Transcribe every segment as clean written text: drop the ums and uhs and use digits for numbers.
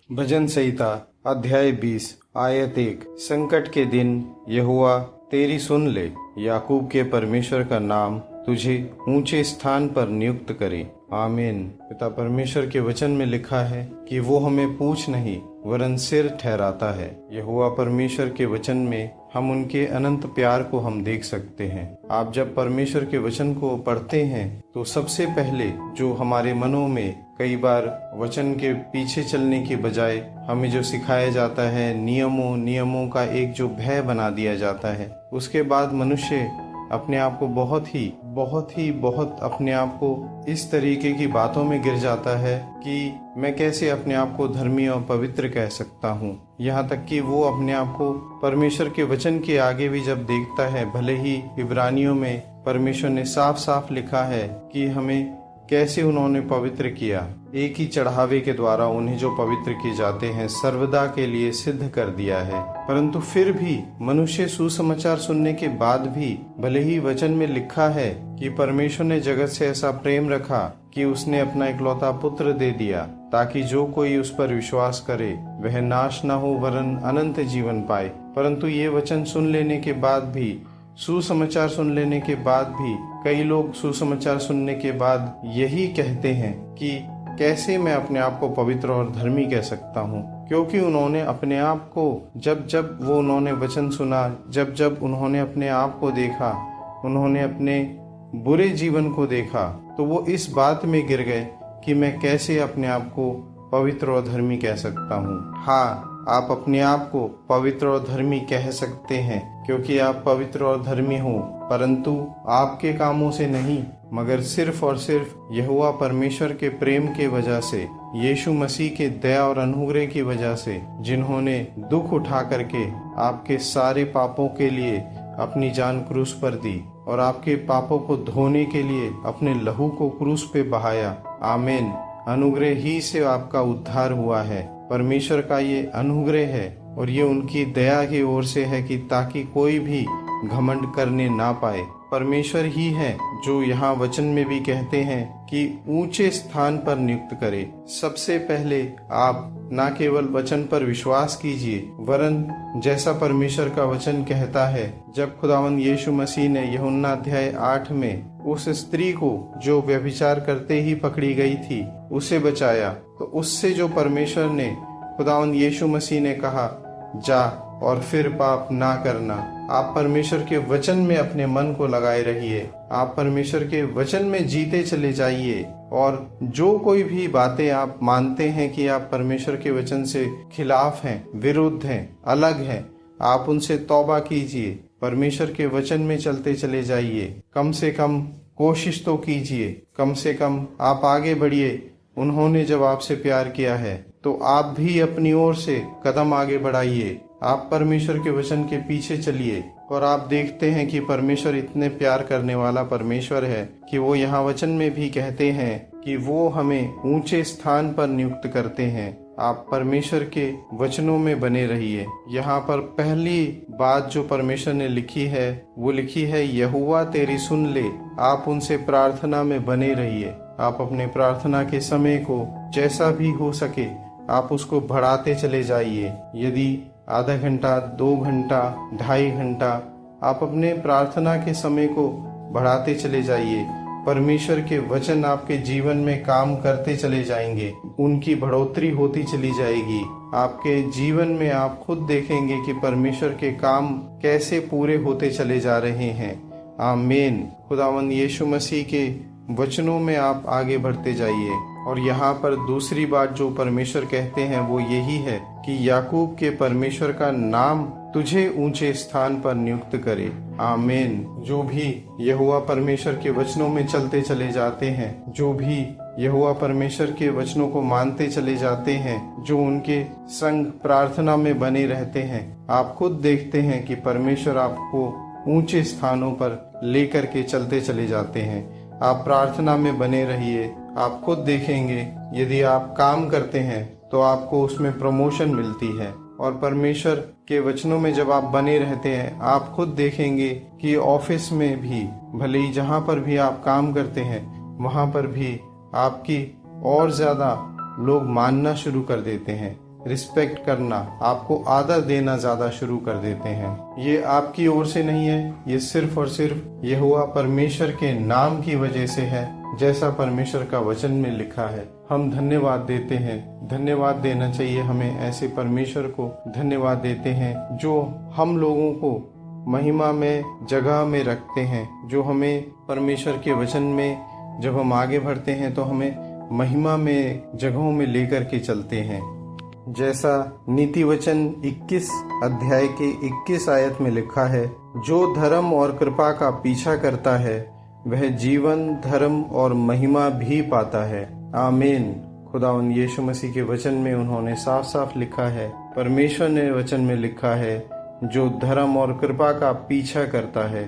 भजन संहिता अध्याय 20 आयत 1। संकट के दिन यहोवा तेरी सुन ले। याकूब के परमेश्वर का नाम तुझे ऊंचे स्थान पर नियुक्त करे। आमीन। पिता परमेश्वर के वचन में लिखा है कि वो हमें पूछ नहीं वरन सिर ठहराता है। यहोवा परमेश्वर के वचन में हम उनके अनंत प्यार को हम देख सकते हैं। आप जब परमेश्वर के वचन को पढ़ते हैं तो सबसे पहले जो हमारे मनों में कई बार वचन के पीछे चलने के बजाय हमें जो सिखाया जाता है, नियमों का एक जो भय बना दिया जाता है, उसके बाद मनुष्य अपने आप को बहुत अपने आप को इस तरीके की बातों में गिर जाता है कि मैं कैसे अपने आप को धर्मी और पवित्र कह सकता हूँ। यहाँ तक कि वो अपने आप को परमेश्वर के वचन के आगे भी जब देखता है, भले ही इब्रानियों में परमेश्वर ने साफ साफ लिखा है कि हमें कैसे उन्होंने पवित्र किया, एक ही चढ़ावे के द्वारा उन्हें जो पवित्र किए जाते हैं सर्वदा के लिए सिद्ध कर दिया है। परंतु फिर भी मनुष्य सुसमाचार सुनने के बाद भी, भले ही वचन में लिखा है कि परमेश्वर ने जगत से ऐसा प्रेम रखा कि उसने अपना इकलौता पुत्र दे दिया ताकि जो कोई उस पर विश्वास करे वह नाश न हो वरन अनंत जीवन पाए। परंतु ये वचन सुन लेने के बाद भी, सुसमाचार सुन लेने के बाद भी कई लोग सुसमाचार सुनने के बाद यही कहते हैं कि कैसे मैं अपने आप को पवित्र और धर्मी कह सकता हूँ, क्योंकि उन्होंने अपने आप को जब वो उन्होंने वचन सुना, जब उन्होंने अपने आप को देखा, उन्होंने अपने बुरे जीवन को देखा, तो वो इस बात में गिर गए कि मैं कैसे अपने आप को पवित्र और धर्मी कह सकता हूँ। हाँ, आप अपने आप को पवित्र और धर्मी कह सकते हैं क्योंकि आप पवित्र और धर्मी हो, परंतु आपके कामों से नहीं, मगर सिर्फ और सिर्फ यहोवा परमेश्वर के प्रेम के वजह से, यीशु मसीह के दया और अनुग्रह की वजह से, जिन्होंने दुख उठा करके आपके सारे पापों के लिए अपनी जान क्रूस पर दी और आपके पापों को धोने के लिए अपने लहू को क्रूस पे बहाया। आमीन। अनुग्रह ही से आपका उद्धार हुआ है। परमेश्वर का ये अनुग्रह है और ये उनकी दया की ओर से है कि ताकि कोई भी घमंड करने ना पाए। परमेश्वर ही है जो यहाँ वचन में भी कहते हैं कि ऊंचे स्थान पर नियुक्त करे। सबसे पहले आप न केवल वचन पर विश्वास कीजिए वरन जैसा परमेश्वर का वचन कहता है, जब खुदावंद यीशु मसीह ने यूहन्ना अध्याय 8 में उस स्त्री को जो व्यभिचार करते ही पकड़ी गई थी उसे बचाया, तो उससे जो परमेश्वर ने, खुदावंद यीशु मसीह ने कहा जा और फिर पाप ना करना। आप परमेश्वर के वचन में अपने मन को लगाए रहिए, आप परमेश्वर के वचन में जीते चले जाइए और जो कोई भी बातें आप मानते हैं कि आप परमेश्वर के वचन से खिलाफ हैं, विरुद्ध हैं, अलग हैं, आप उनसे तौबा कीजिए, परमेश्वर के वचन में चलते चले जाइए। कम से कम कोशिश तो कीजिए, कम से कम आप आगे बढ़िए। उन्होंने जब आपसे प्यार किया है तो आप भी अपनी ओर से कदम आगे बढ़ाइए। आप परमेश्वर के वचन के पीछे चलिए और आप देखते हैं कि परमेश्वर इतने प्यार करने वाला परमेश्वर है कि वो यहाँ वचन में भी कहते हैं कि वो हमें ऊंचे स्थान पर नियुक्त करते हैं। आप परमेश्वर के वचनों में बने रहिए। यहाँ पर पहली बात जो परमेश्वर ने लिखी है वो लिखी है, यहोवा तेरी सुन ले। आप उनसे प्रार्थना में बने रहिए। आप अपने प्रार्थना के समय को जैसा भी हो सके आप उसको बढ़ाते चले जाइए। यदि आधा घंटा, 2 घंटा, 2.5 घंटा, आप अपने प्रार्थना के समय को बढ़ाते चले जाइए। परमेश्वर के वचन आपके जीवन में काम करते चले जाएंगे, उनकी बढ़ोतरी होती चली जाएगी। आपके जीवन में आप खुद देखेंगे कि परमेश्वर के काम कैसे पूरे होते चले जा रहे हैं। आमीन। खुदावंद यीशु मसीह के वचनों में आप आगे बढ़ते जाइए। और यहाँ पर दूसरी बात जो परमेश्वर कहते हैं वो यही है कि याकूब के परमेश्वर का नाम तुझे ऊंचे स्थान पर नियुक्त करे। आमीन। जो भी यहोवा परमेश्वर के वचनों में चलते चले जाते हैं, जो भी यहोवा परमेश्वर के वचनों को मानते चले जाते हैं, जो उनके संग प्रार्थना में बने रहते हैं, आप खुद देखते हैं कि परमेश्वर आपको ऊंचे स्थानों पर लेकर के चलते चले जाते हैं। आप प्रार्थना में बने रहिए। आप खुद देखेंगे यदि आप काम करते हैं तो आपको उसमें प्रमोशन मिलती है। और परमेश्वर के वचनों में जब आप बने रहते हैं आप खुद देखेंगे कि ऑफिस में भी, भले ही जहाँ पर भी आप काम करते हैं वहाँ पर भी आपकी और ज़्यादा लोग मानना शुरू कर देते हैं। रिस्पेक्ट करना, आपको आदर देना ज़्यादा शुरू कर देते हैं। ये आपकी ओर से नहीं है, ये सिर्फ और सिर्फ यहोवा परमेश्वर के नाम की वजह से है, जैसा परमेश्वर का वचन में लिखा है। हम धन्यवाद देते हैं, धन्यवाद देना चाहिए हमें। ऐसे परमेश्वर को धन्यवाद देते हैं जो हम लोगों को महिमा में जगह में रखते हैं, जो हमें परमेश्वर के वचन में जब हम आगे बढ़ते हैं तो हमें महिमा में जगहों में लेकर के चलते हैं। जैसा नीति वचन 21 अध्याय के 21 आयत में लिखा है, जो धर्म और कृपा का पीछा करता है वह जीवन, धर्म और महिमा भी पाता है। आमीन। खुदावन यीशु मसीह के वचन में उन्होंने साफ साफ लिखा है, परमेश्वर ने वचन में लिखा है, जो धर्म और कृपा का पीछा करता है।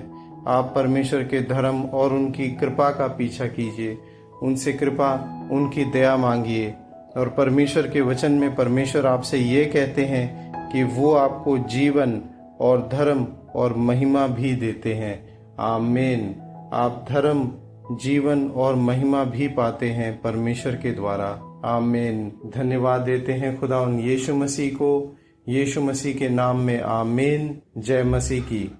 आप परमेश्वर के धर्म और उनकी कृपा का पीछा कीजिए, उनसे कृपा, उनकी दया मांगिए। और परमेश्वर के वचन में परमेश्वर आपसे ये कहते हैं कि वो आपको जीवन और धर्म और महिमा भी देते हैं। आमीन। आप धर्म, जीवन और महिमा भी पाते हैं परमेश्वर के द्वारा। आमीन। धन्यवाद देते हैं खुदा उन यीशु मसीह को, यीशु मसीह के नाम में। आमीन। जय मसीह की।